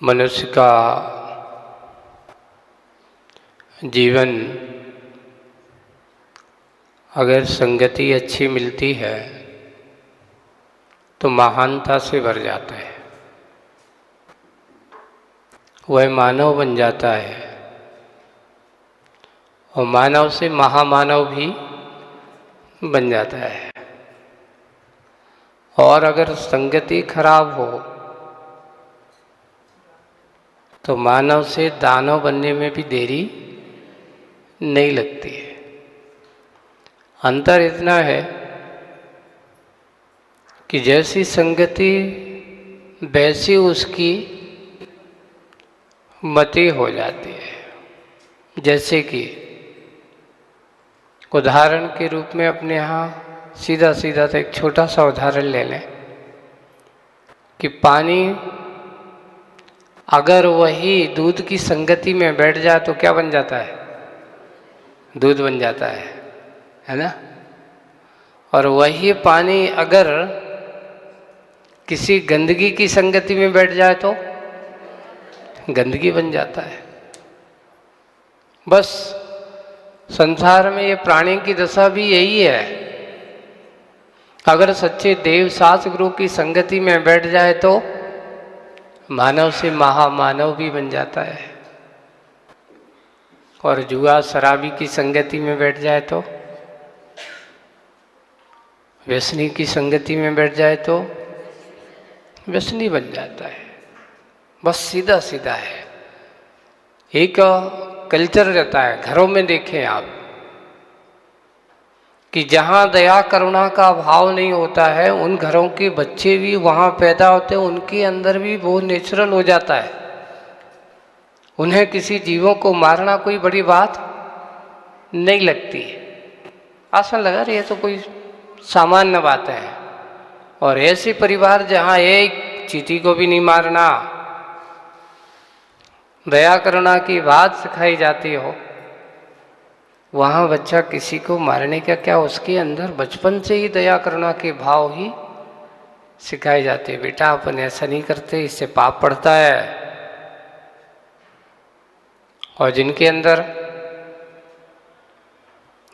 मनुष्य का जीवन अगर संगति अच्छी मिलती है तो महानता से भर जाता है। वह मानव बन जाता है और मानव से महामानव भी बन जाता है। और अगर संगति खराब हो तो मानव से दानव बनने में भी देरी नहीं लगती है। अंतर इतना है कि जैसी संगति वैसी उसकी मति हो जाती है। जैसे कि उदाहरण के रूप में अपने यहाँ सीधा सीधा तो एक छोटा सा उदाहरण ले लें कि पानी अगर वही दूध की संगति में बैठ जाए तो क्या बन जाता है? दूध बन जाता है ना। और वही पानी अगर किसी गंदगी की संगति में बैठ जाए तो गंदगी बन जाता है। बस संसार में ये प्राणी की दशा भी यही है। अगर सच्चे देव शास्त्र गुरु की संगति में बैठ जाए तो मानव से महामानव भी बन जाता है। और जुआ शराबी की संगति में बैठ जाए तो, व्यसनी की संगति में बैठ जाए तो व्यसनी बन जाता है। बस सीधा सीधा है। एक कल्चर रहता है, घरों में देखें आप कि जहाँ दया करुणा का भाव नहीं होता है उन घरों के बच्चे भी वहाँ पैदा होते हैं, उनके अंदर भी वो नेचुरल हो जाता है। उन्हें किसी जीवों को मारना कोई बड़ी बात नहीं लगती। आसान लगा रही है तो कोई सामान्य बात है। और ऐसे परिवार जहाँ एक चींटी को भी नहीं मारना, दया करुणा की बात सिखाई जाती हो, वहाँ बच्चा किसी को मारने का क्या, उसके अंदर बचपन से ही दया करुणा के भाव ही सिखाए जाते हैं। बेटा अपन ऐसा नहीं करते, इससे पाप पड़ता है। और जिनके अंदर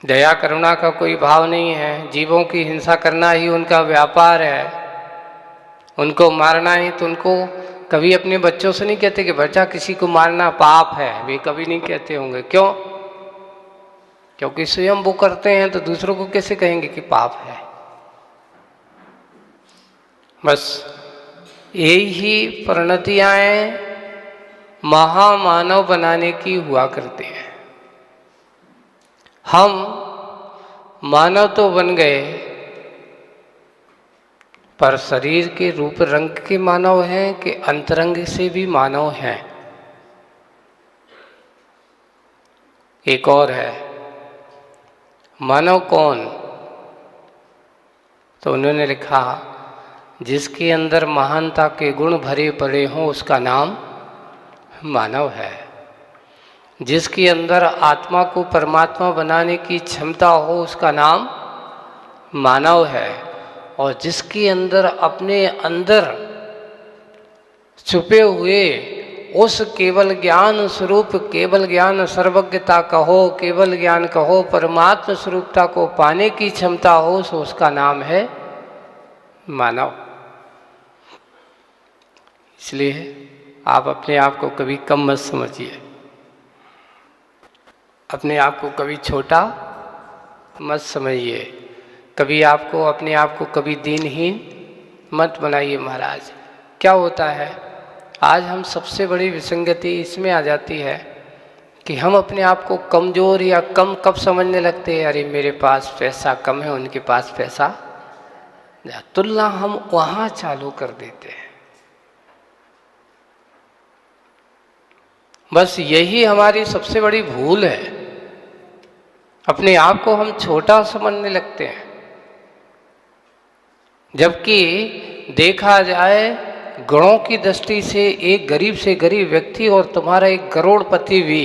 दया करुणा का कोई भाव नहीं है, जीवों की हिंसा करना ही उनका व्यापार है, उनको मारना ही, तो उनको कभी अपने बच्चों से नहीं कहते कि बच्चा किसी को मारना पाप है। वे कभी नहीं कहते होंगे। क्यों? क्योंकि स्वयं वो करते हैं तो दूसरों को कैसे कहेंगे कि पाप है। बस यही परिणतियां महामानव बनाने की हुआ करते हैं। हम मानव तो बन गए पर शरीर के रूप रंग के मानव हैं कि अंतरंग से भी मानव हैं। एक और है, मानव कौन? तो उन्होंने लिखा, जिसके अंदर महानता के गुण भरे पड़े हों उसका नाम मानव है। जिसके अंदर आत्मा को परमात्मा बनाने की क्षमता हो उसका नाम मानव है। और जिसके अंदर अपने अंदर छुपे हुए उस केवल ज्ञान स्वरूप, केवल ज्ञान सर्वज्ञता कहो, केवल ज्ञान कहो, परमात्म स्वरूपता को पाने की क्षमता हो, सो उसका नाम है मानव। इसलिए आप अपने आप को कभी कम मत समझिए, अपने आप को कभी छोटा मत समझिए, कभी आपको अपने आप को कभी दीनहीन मत बनाइए। महाराज क्या होता है, आज हम सबसे बड़ी विसंगति इसमें आ जाती है कि हम अपने आप को कमज़ोर या कम कब समझने लगते हैं। अरे मेरे पास पैसा कम है, उनके पास पैसा, तुलना हम वहाँ चालू कर देते हैं। बस यही हमारी सबसे बड़ी भूल है। अपने आप को हम छोटा समझने लगते हैं, जबकि देखा जाए गुणों की दृष्टि से एक गरीब से गरीब व्यक्ति और तुम्हारा एक करोड़पति भी,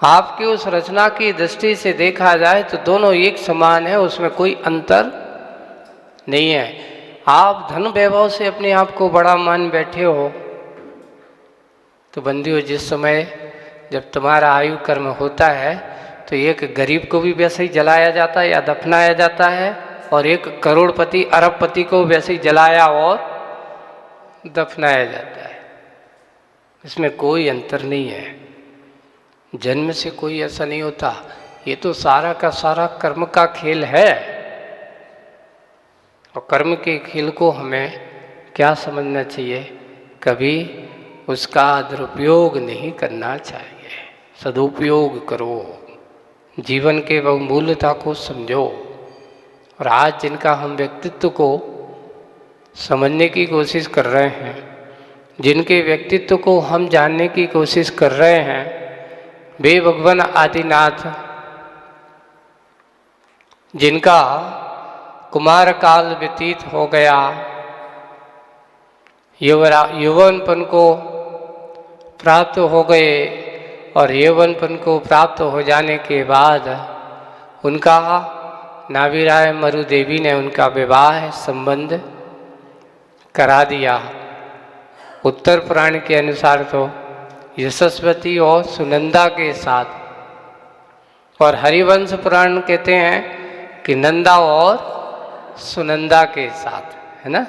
आपकी उस रचना की दृष्टि से देखा जाए तो दोनों एक समान है, उसमें कोई अंतर नहीं है। आप धन वैभव से अपने आप को बड़ा मान बैठे हो, तो बंदियों, जिस समय जब तुम्हारा आयु कर्म होता है तो एक गरीब को भी वैसे ही जलाया जाता है या दफनाया जाता है, और एक करोड़पति अरबपति को वैसे ही जलाया और दफनाया जाता है। इसमें कोई अंतर नहीं है। जन्म से कोई ऐसा नहीं होता। ये तो सारा का सारा कर्म का खेल है, और कर्म के खेल को हमें क्या समझना चाहिए? कभी उसका दुरुपयोग नहीं करना चाहिए, सदुपयोग करो, जीवन के बहुमूल्यता को समझो। और आज जिनका हम व्यक्तित्व को समझने की कोशिश कर रहे हैं, जिनके व्यक्तित्व को हम जानने की कोशिश कर रहे हैं, वे भगवान आदिनाथ, जिनका कुमार काल व्यतीत हो गया, यौवनपन को प्राप्त हो गए, और यौवनपन को प्राप्त हो जाने के बाद उनका नाभिराय मरुदेवी ने उनका विवाह संबंध करा दिया। उत्तर पुराण के अनुसार तो यशस्वती और सुनंदा के साथ, और हरिवंश पुराण कहते हैं कि नंदा और सुनंदा के साथ, है ना।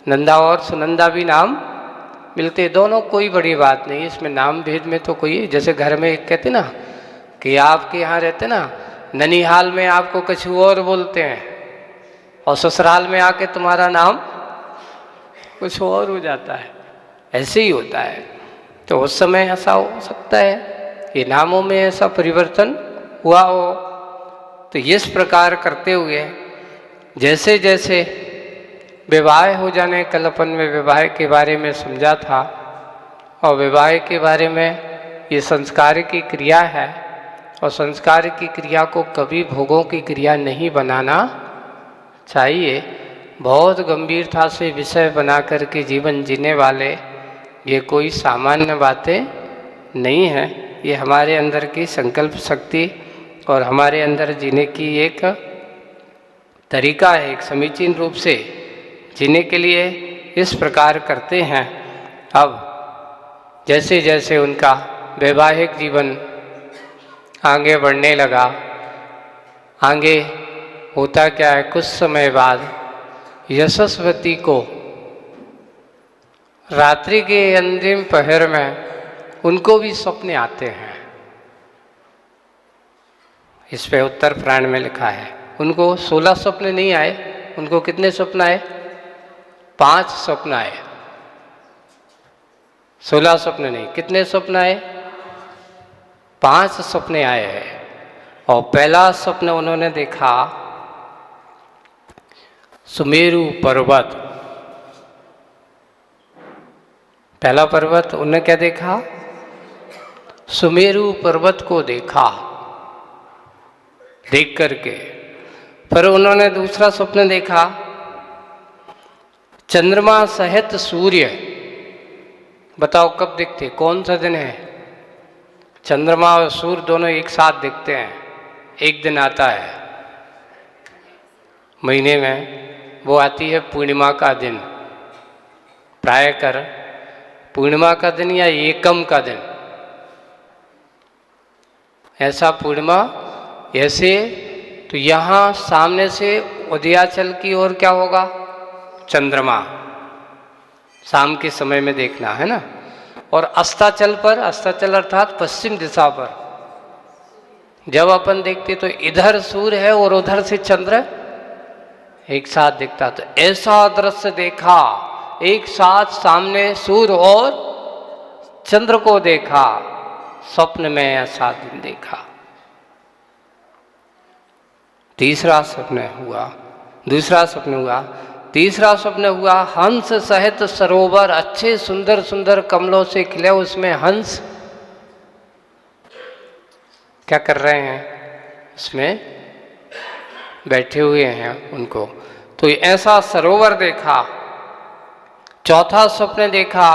नंदा और सुनंदा भी नाम मिलते, दोनों कोई बड़ी बात नहीं, इसमें नाम भेद में तो कोई, जैसे घर में कहते ना कि आपके यहाँ रहते ना, ननिहाल में आपको कुछ और बोलते हैं और ससुराल में आके तुम्हारा नाम कुछ और हो जाता है, ऐसे ही होता है। तो उस समय ऐसा हो सकता है कि नामों में ऐसा परिवर्तन हुआ हो। तो इस प्रकार करते हुए जैसे जैसे विवाह हो जाने, कल अपन में विवाह के बारे में समझा था, और विवाह के बारे में ये संस्कार की क्रिया है, और संस्कार की क्रिया को कभी भोगों की क्रिया नहीं बनाना चाहिए। बहुत गंभीरता से विषय बना करके जीवन जीने वाले ये कोई सामान्य बातें नहीं हैं। ये हमारे अंदर की संकल्प शक्ति और हमारे अंदर जीने की एक तरीका है, एक समीचीन रूप से जीने के लिए इस प्रकार करते हैं। अब जैसे जैसे उनका वैवाहिक जीवन आगे बढ़ने लगा, आगे होता क्या है, कुछ समय बाद यशस्वती को रात्रि के अंतिम पहर में उनको भी सपने आते हैं। इस पे उत्तर पुराण में लिखा है, उनको 16 सपने नहीं आए, उनको कितने स्वप्न आए? 5 स्वप्न आए, 16 स्वप्न नहीं। कितने स्वप्न आए? 5 सपने आए हैं। और पहला स्वप्न उन्होंने देखा सुमेरु पर्वत। पहला पर्वत उन्होंने क्या देखा? सुमेरु पर्वत को देखा। देख करके फिर उन्होंने दूसरा स्वप्न देखा चंद्रमा सहित सूर्य। बताओ कब दिखते, कौन सा दिन है? चंद्रमा और सूर्य दोनों एक साथ दिखते हैं। एक दिन आता है महीने में, वो आती है पूर्णिमा का दिन, प्रायकर पूर्णिमा का दिन या एकम का दिन। ऐसा पूर्णिमा ऐसे, तो यहाँ सामने से उदयाचल की ओर क्या होगा? चंद्रमा। शाम के समय में देखना है ना। और अस्ताचल पर, अस्ताचल अर्थात पश्चिम दिशा पर जब अपन देखते तो इधर सूर्य है और उधर से चंद्र एक साथ दिखता। तो ऐसा दृश्य देखा, एक साथ सामने सूर्य और चंद्र को देखा, स्वप्न में ऐसा दिन देखा। तीसरा स्वप्न हुआ, दूसरा स्वप्न हुआ, तीसरा स्वप्न हुआ हंस सहित सरोवर, अच्छे सुंदर सुंदर कमलों से खिले, उसमें हंस क्या कर रहे हैं? उसमें बैठे हुए हैं उनको। तो ऐसा सरोवर देखा। चौथा स्वप्न देखा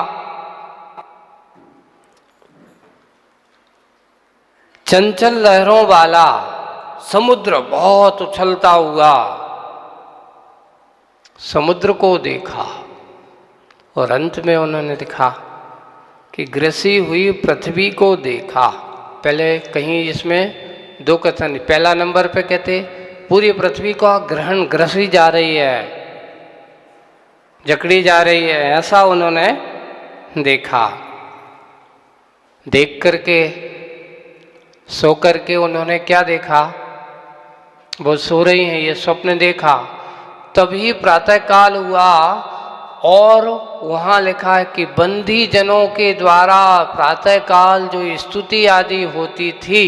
चंचल लहरों वाला समुद्र, बहुत उछलता हुआ समुद्र को देखा। और अंत में उन्होंने देखा कि ग्रसी हुई पृथ्वी को देखा। पहले कहीं इसमें दो कथन, पहला नंबर पे कहते पूरी पृथ्वी का ग्रहण ग्रसी जा रही है, जकड़ी जा रही है, ऐसा उन्होंने देखा। देख करके सो करके उन्होंने क्या देखा, वो सो रही हैं, ये स्वप्न देखा। तभी प्रातःकाल हुआ और वहाँ लिखा है कि बंदी जनों के द्वारा प्रातःकाल जो स्तुति आदि होती थी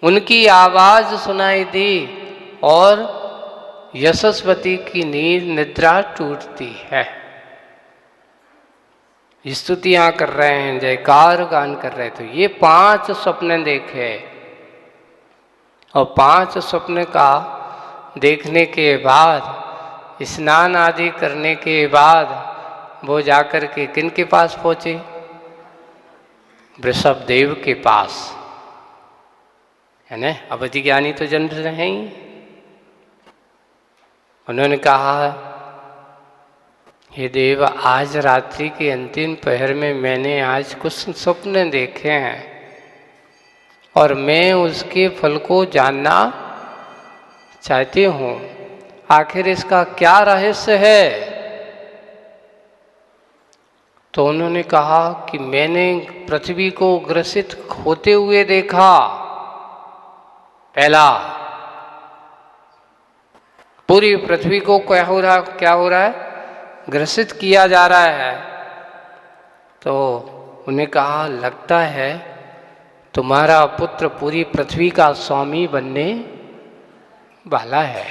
उनकी आवाज सुनाई दी और यशस्वती की नींद निद्रा टूटती है। स्तुतियां कर रहे हैं, जयकार गान कर रहे, तो ये 5 स्वप्न देखे और 5 स्वप्न का देखने के बाद स्नान आदि करने के बाद वो जाकर के किन के पास पहुंचे, वृषभ देव के पास, है ना। अवधि ज्ञानी तो जन रहे ही। उन्होंने कहा, हे देव, आज रात्रि के अंतिम पहर में मैंने आज कुछ स्वप्न देखे हैं और मैं उसके फल को जानना चाहती हूँ। आखिर इसका क्या रहस्य है? तो उन्होंने कहा कि मैंने पृथ्वी को ग्रसित होते हुए देखा। पहला, पूरी पृथ्वी को क्या हो रहा है, ग्रसित किया जा रहा है। तो उन्हें कहा, लगता है तुम्हारा पुत्र पूरी पृथ्वी का स्वामी बनने वाला है,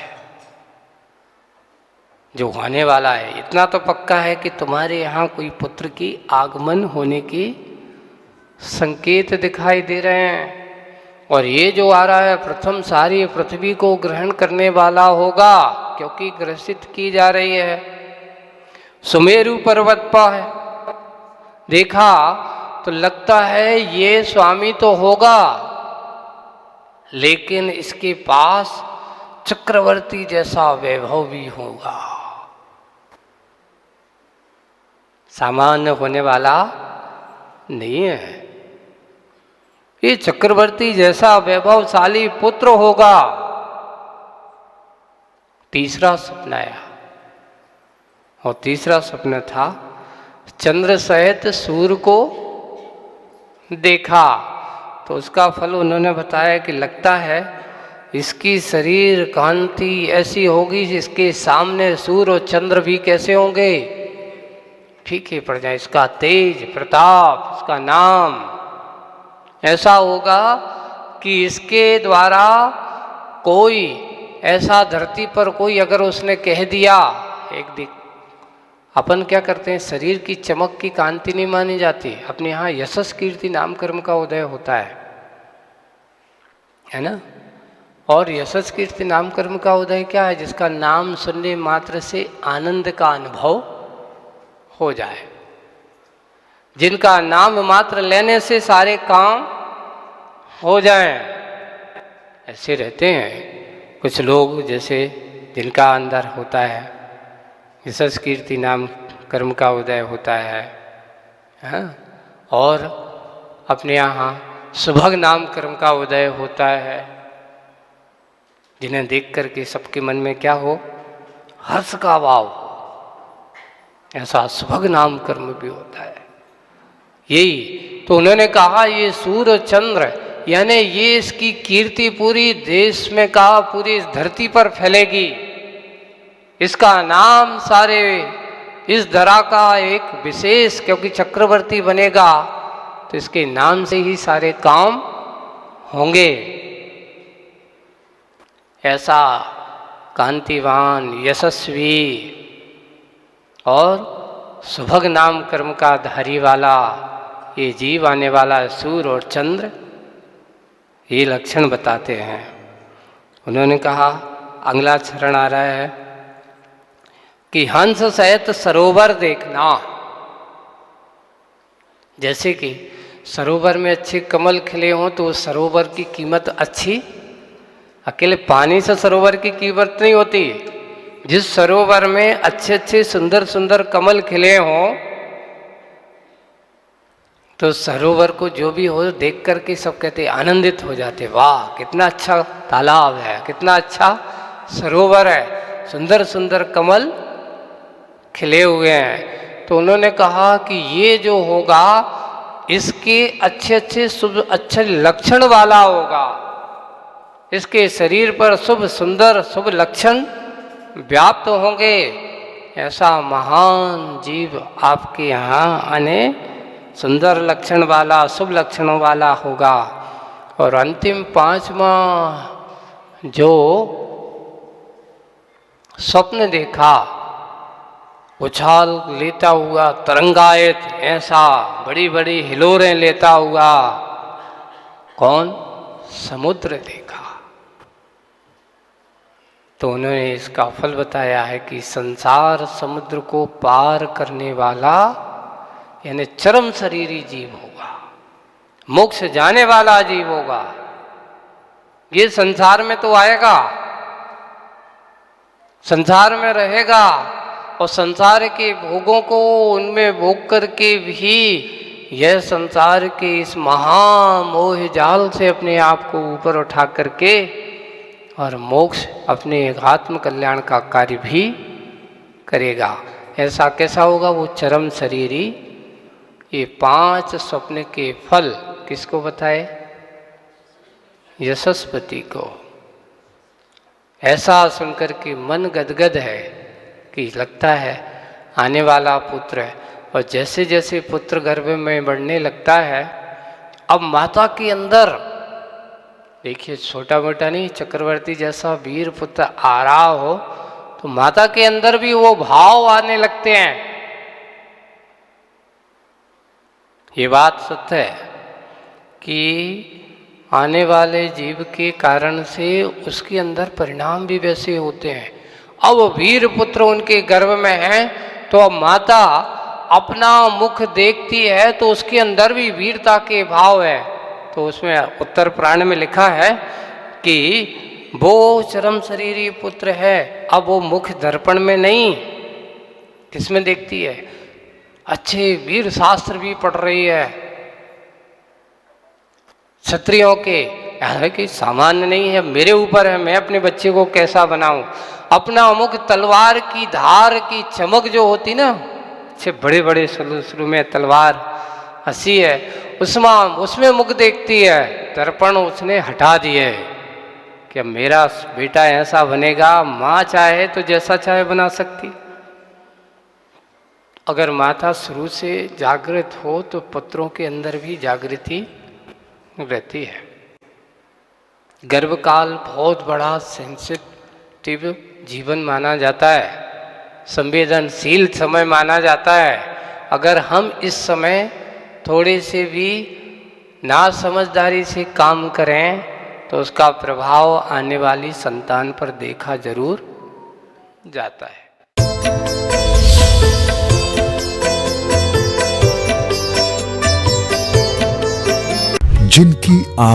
जो होने वाला है। इतना तो पक्का है कि तुम्हारे यहाँ कोई पुत्र की आगमन होने की संकेत दिखाई दे रहे हैं, और ये जो आ रहा है प्रथम सारी पृथ्वी को ग्रहण करने वाला होगा, क्योंकि ग्रसित की जा रही है। सुमेरु पर्वत पर है, देखा तो लगता है ये स्वामी तो होगा, लेकिन इसके पास चक्रवर्ती जैसा वैभव भी होगा, सामान्य होने वाला नहीं है। ये चक्रवर्ती जैसा वैभवशाली पुत्र होगा। तीसरा सपना आया, और तीसरा सपना था चंद्र सहित सूर्य को देखा। तो उसका फल उन्होंने बताया कि लगता है इसकी शरीर कांति ऐसी होगी जिसके सामने सूर्य और चंद्र भी कैसे होंगे, फीके पड़ जाए। इसका तेज प्रताप, इसका नाम ऐसा होगा कि इसके द्वारा कोई ऐसा धरती पर कोई अगर उसने कह दिया, एक दिख अपन क्या करते हैं, शरीर की चमक की कांति नहीं मानी जाती, अपने यहाँ यशस कीर्ति नाम कर्म का उदय होता है ना। और यशस कीर्ति नाम कर्म का उदय क्या है, जिसका नाम सुनने मात्र से आनंद का अनुभव हो जाए, जिनका नाम मात्र लेने से सारे काम हो जाएं। ऐसे रहते हैं कुछ लोग, जैसे जिनका अंदर होता है यशस कीर्ति नाम कर्म का उदय होता है, हाँ? और अपने यहाँ सुभग नाम कर्म का उदय होता है, जिन्हें देख करके सबके मन में क्या हो, हर्ष का भाव हो। ऐसा सुभग नाम कर्म भी होता है। यही तो उन्होंने कहा, ये सूर्य चंद्र यानी ये इसकी कीर्ति पूरी देश में कहा पूरी धरती पर फैलेगी, इसका नाम सारे इस धरा का एक विशेष, क्योंकि चक्रवर्ती बनेगा तो इसके नाम से ही सारे काम होंगे। ऐसा कांतिवान, यशस्वी और सुभग नाम कर्म का धारी वाला ये जीव आने वाला सूर्य और चंद्र, ये लक्षण बताते हैं। उन्होंने कहा, अगला चरण आ रहा है कि हंस सहित सरोवर देखना। जैसे कि सरोवर में अच्छे कमल खिले हों तो उस सरोवर की कीमत अच्छी, अकेले पानी से सरोवर की कीमत नहीं होती। जिस सरोवर में अच्छे अच्छे सुंदर सुंदर कमल खिले हों तो सरोवर को जो भी हो देख करके सब कहते आनंदित हो जाते, वाह कितना अच्छा तालाब है, कितना अच्छा सरोवर है, सुंदर सुंदर कमल खिले हुए हैं। तो उन्होंने कहा कि ये जो होगा इसके अच्छे अच्छे शुभ अच्छे लक्षण वाला होगा, इसके शरीर पर शुभ सुंदर शुभ लक्षण व्याप्त होंगे, ऐसा महान जीव आपके यहाँ आने सुंदर लक्षण वाला शुभ लक्षणों वाला होगा। और अंतिम 5वां जो स्वप्न देखा, उछाल लेता हुआ तरंगायत, ऐसा बड़ी बड़ी हिलोरें लेता हुआ कौन? समुद्र देखा। तो उन्होंने इसका फल बताया है कि संसार समुद्र को पार करने वाला यानी चरम शरीरी जीव होगा, मोक्ष जाने वाला जीव होगा। ये संसार में तो आएगा, संसार में रहेगा और संसार के भोगों को उनमें भोग करके भी यह संसार के इस महामोह जाल से अपने आप को ऊपर उठा करके और मोक्ष अपने आत्म कल्याण का कार्य भी करेगा। ऐसा कैसा होगा? वो चरम शरीरी। ये 5 स्वप्न के फल किसको बताए? यशस्पति को। ऐसा सुनकर के मन गदगद है कि लगता है आने वाला पुत्र है। और जैसे जैसे पुत्र गर्भ में बढ़ने लगता है, अब माता के अंदर देखिए, छोटा मोटा नहीं, चक्रवर्ती जैसा वीर पुत्र आ रहा हो तो माता के अंदर भी वो भाव आने लगते हैं। ये बात सत्य है कि आने वाले जीव के कारण से उसके अंदर परिणाम भी वैसे होते हैं। अब वीर पुत्र उनके गर्भ में है तो अब माता अपना मुख देखती है तो उसके अंदर भी वीरता के भाव है। तो उसमें उत्तर पुराण में लिखा है कि वो चरम शरीरी पुत्र है। अब वो मुख दर्पण में नहीं, किसमें देखती है? अच्छे वीर शास्त्र भी पढ़ रही है क्षत्रियों के, है कि सामान्य नहीं है, मेरे ऊपर है, मैं अपने बच्चे को कैसा बनाऊं। अपना मुख तलवार की धार की चमक जो होती ना, अच्छे बड़े बड़े शुरू में तलवार हंसी है, उसमें मुख देखती है। दर्पण उसने हटा दिए कि अब मेरा बेटा ऐसा बनेगा। माँ चाहे तो जैसा चाहे बना सकती। अगर माता शुरू से जागृत हो तो पुत्रों के अंदर भी जागृति रहती है। गर्भकाल बहुत बड़ा सेंसिटिव जीवन माना जाता है, संवेदनशील समय माना जाता है। अगर हम इस समय थोड़े से भी ना समझदारी से काम करें तो उसका प्रभाव आने वाली संतान पर देखा जरूर जाता है। जिनकी आप